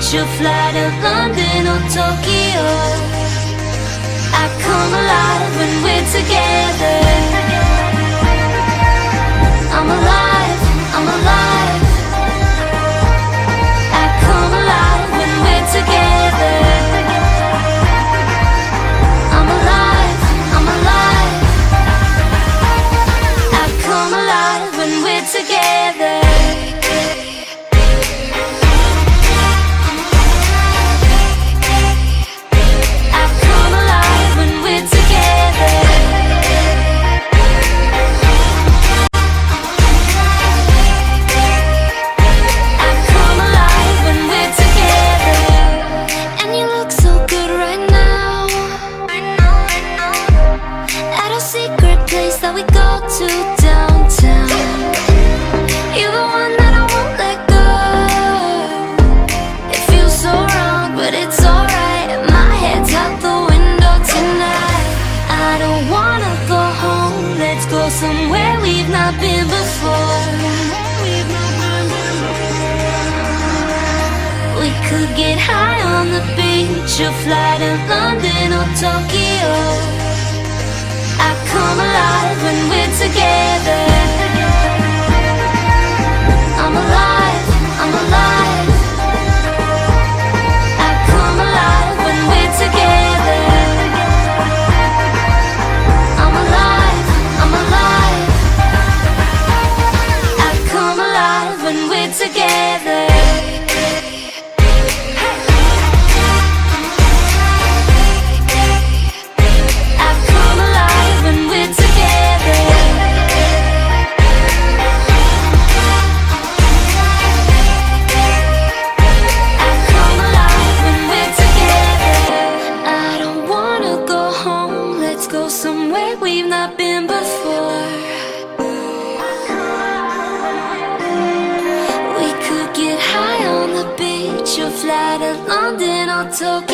beach or fly to London or Tokyo. I come alive when we're together. I'm alive, I'm alive. I come alive when we're together. I'm alive, I'm alive. I come alive when we're together. That we go to downtown. You're the one that I won't let go. It feels so wrong, but it's alright. My head's out the window tonight. I don't wanna go home. Let's go somewhere we've not been before. We could get high on the beach or fly to London or Tokyo. I come alive when we're together. I'm alive, I'm alive. I come alive when we're together. I'm alive, I'm alive. I come alive when we're together. We've not been before. We could get high on the beach or fly to London or Tokyo.